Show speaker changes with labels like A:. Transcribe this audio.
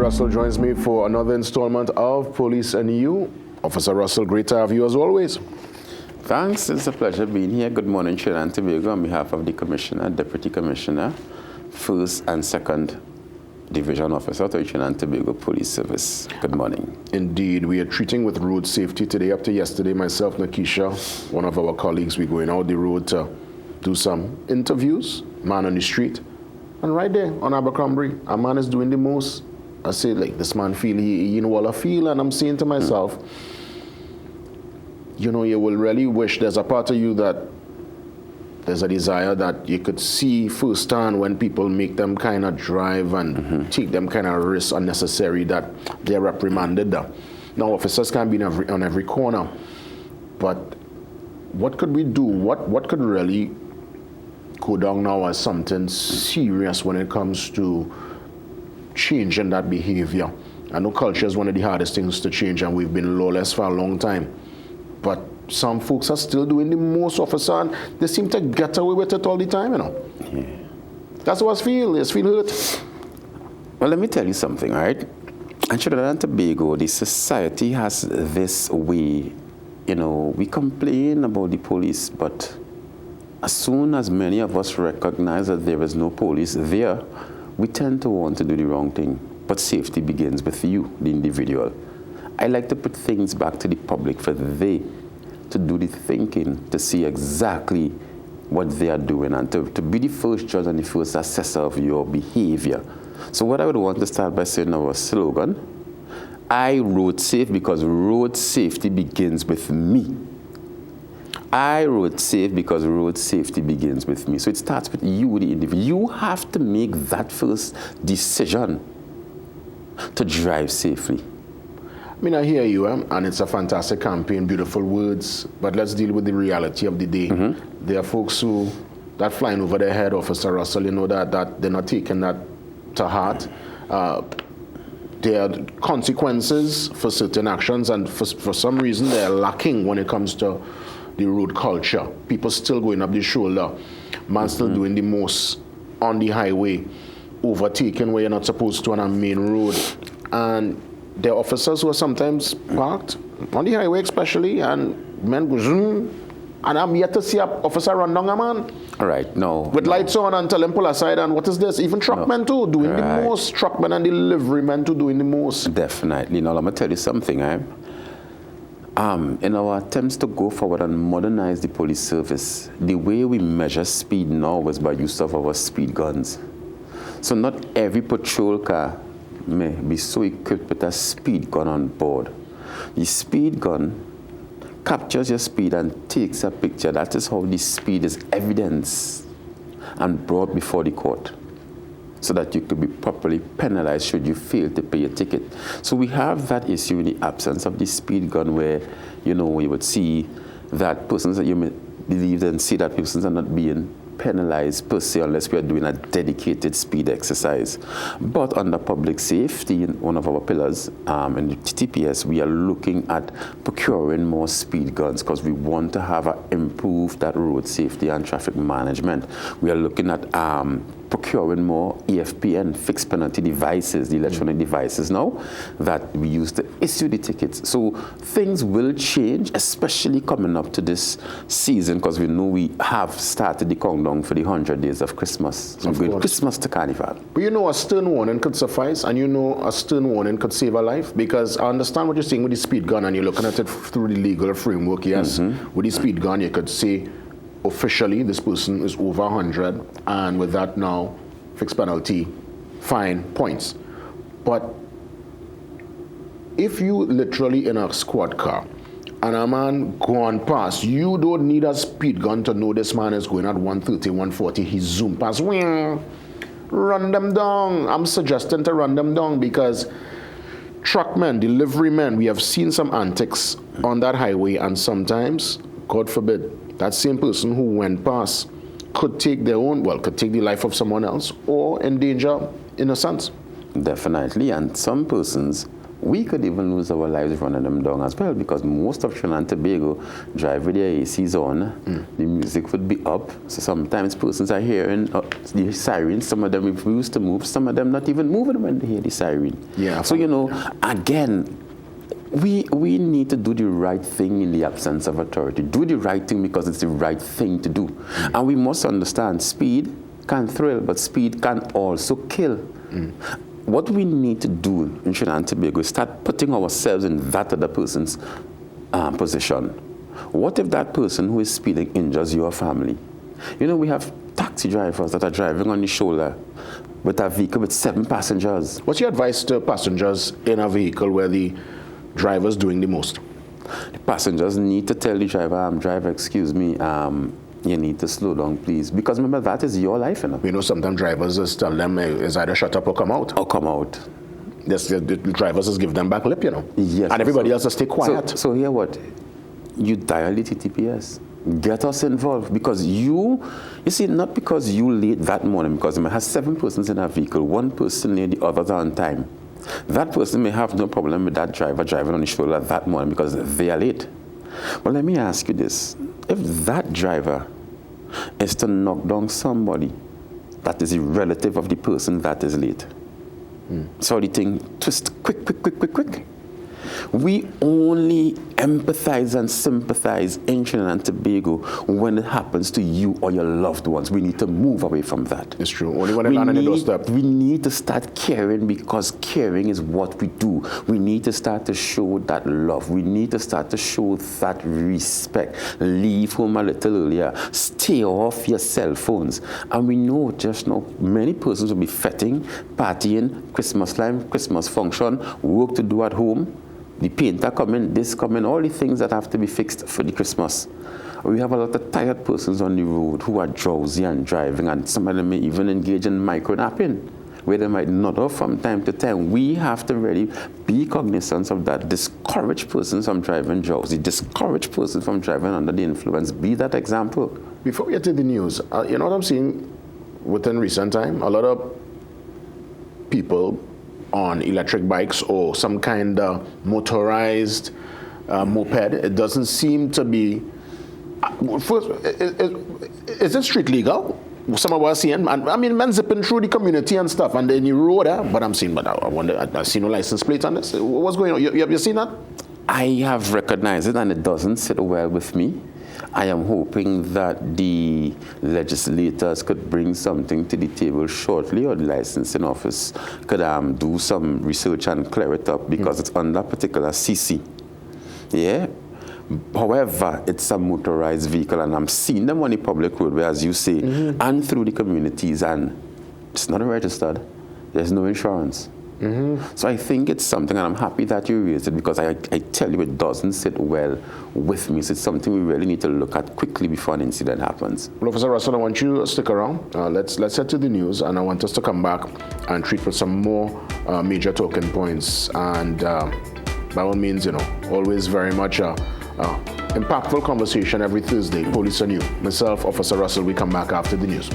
A: Russell joins me for another installment of Police and You. Officer Russell, great to have you as always.
B: Thanks, it's a pleasure being here. Good morning, Trinidad and Tobago, on behalf of the Commissioner, Deputy Commissioner, First and Second Division Officer to Trinidad and Tobago Police Service. Good morning.
A: Indeed, we are treating with road safety today. Up to yesterday, myself, Nakisha, one of our colleagues, we're going out the road to do some interviews, man on the street. And right there on Abercrombie, a man is doing the most. I say, like, this man feel, you know what I feel, and I'm saying to myself, you know, you will really wish there's a part of you that there's a desire that you could see firsthand when people make them kind of drive and take them kind of risks unnecessary that they're reprimanded. Now, officers can't be on every corner, but what could we do? What could really go down now as something serious when it comes to changing that behavior? I know culture is one of the hardest things to change, and we've been lawless for a long time. But some folks are still doing the most, officer, and they seem to get away with it all the time, you know.
B: Yeah.
A: That's what I feel. I feel hurt.
B: Well, let me tell you something, right? In Trinidad and Tobago, the society has this way, you know, we complain about the police, but as soon as many of us recognize that there is no police there, we tend to want to do the wrong thing. But safety begins with you, the individual. I like to put things back to the public for they to do the thinking, to see exactly what they are doing, and to be the first judge and the first assessor of your behavior. So what I would want to start by saying our slogan, I road safe because road safety begins with me. I road safe because road safety begins with me. So it starts with you, the individual. You have to make that first decision to drive safely.
A: I mean, I hear you, and it's a fantastic campaign, beautiful words, but let's deal with the reality of the day. There are folks who, that flying over their head, Officer Russell, you know, that they're not taking that to heart. There are consequences for certain actions, and for some reason they're lacking when it comes to the road culture. People still going up the shoulder, man still doing the most on the highway, overtaking where you're not supposed to on a main road. And there are officers who are sometimes parked on the highway especially, and men go zoom, and I'm yet to see an officer run down a man.
B: All right, no.
A: With lights on and tell him pull aside, and what is this? Even truckmen too, doing the most. Truckmen and deliverymen too doing the most.
B: Definitely. Now, let me tell you something, in our attempts to go forward and modernize the police service, the way we measure speed now is by use of our speed guns. So not every patrol car may be so equipped with a speed gun on board. The speed gun captures your speed and takes a picture. That is how the speed is evidenced and brought before the court, so that you could be properly penalized should you fail to pay your ticket. So we have that issue in the absence of the speed gun, where, you know, you would see that persons that you may believe and see that persons are not being penalized per se unless we are doing a dedicated speed exercise. But under public safety, in one of our pillars in the TTPS, we are looking at procuring more speed guns because we want to have improve that road safety and traffic management. We are looking at procuring more EFPN, fixed penalty devices, the electronic devices now that we use to issue the tickets. So things will change, especially coming up to this season, because we know we have started the countdown for the 100 days of Christmas. So we're going Christmas to Carnival.
A: But you know, a stern warning could suffice, and you know, a stern warning could save a life, because I understand what you're saying with the speed gun, and you're looking at it through the legal framework, yes. With the speed gun, you could say, officially, this person is over 100, and with that now, fixed penalty, fine, points. But if you literally in a squad car, and a man gone past, you don't need a speed gun to know this man is going at 130, 140, he zoom past, run them down. I'm suggesting to run them down, because truckmen, deliverymen, we have seen some antics on that highway, and sometimes, God forbid, that same person who went past could take their own, could take the life of someone else or endanger innocence.
B: Definitely, and some persons we could even lose our lives running them down as well, because most of Trinidad and Tobago drive with their ACs on, the music would be up, so sometimes persons are hearing the siren, some of them refuse to move, some of them not even moving when they hear the siren.
A: Yeah.
B: So, again, we need to do the right thing in the absence of authority. Do the right thing because it's the right thing to do. And we must understand speed can thrill, but speed can also kill. What we need to do in Trinidad and Tobago is start putting ourselves in that other person's position. What if that person who is speeding injures your family? We have taxi drivers that are driving on the shoulder with a vehicle with 7 passengers.
A: What's your advice to passengers in a vehicle where the driver's doing the most?
B: The passengers need to tell the driver, driver, excuse me, you need to slow down, please. Because remember, that is your life,
A: Sometimes drivers just tell them is either shut up or come out.
B: Or come out.
A: Yes, the drivers just give them back lip,
B: Yes.
A: And everybody else just stay quiet.
B: So here what? You dial the TTPS. Get us involved, because you see, not because you late that morning, because it may have 7 persons in a vehicle, 1 person late, the others are on time. That person may have no problem with that driver driving on the shoulder that morning because they are late. But let me ask you this. If that driver is to knock down somebody that is a relative of the person that is late, so the thing twist quick. We only empathize and sympathize in Trinidad and Tobago when it happens to you or your loved ones. We need to move away from that.
A: It's true. Only when they land on your doorstep.
B: We need to start caring, because caring is what we do. We need to start to show that love. We need to start to show that respect. Leave home a little earlier. Stay off your cell phones. And we know just now many persons will be fetting, partying, Christmas time, Christmas function, work to do at home. The painter coming, this coming, all the things that have to be fixed for the Christmas. We have a lot of tired persons on the road who are drowsy and driving, and some of them may even engage in micro-napping, where they might nod off from time to time. We have to really be cognizant of that. Discourage persons from driving drowsy. Discourage persons from driving under the influence. Be that example.
A: Before we get to the news, you know what I'm seeing within recent time? A lot of people on electric bikes or some kind of motorized moped. It doesn't seem to be. First, is it street legal? Some of us seeing, men zipping through the community and stuff, and then you road there. But I'm seeing, I wonder, I see no license plate on this. What's going on? You seen that?
B: I have recognized it, and it doesn't sit well with me. I am hoping that the legislators could bring something to the table shortly, or the licensing office could do some research and clear it up, because it's under particular CC. Yeah. However, it's a motorized vehicle, and I'm seeing them on the public roadway, as you say, and through the communities, and it's not registered. There's no insurance. So I think it's something, and I'm happy that you raised it, because I tell you, it doesn't sit well with me. So it's something we really need to look at quickly before an incident happens.
A: Well, Officer Russell, I want you to stick around. Let's head to the news, and I want us to come back and treat for some more major talking points. And by all means, always very much impactful conversation every Thursday. Police on You. Myself, Officer Russell, we come back after the news.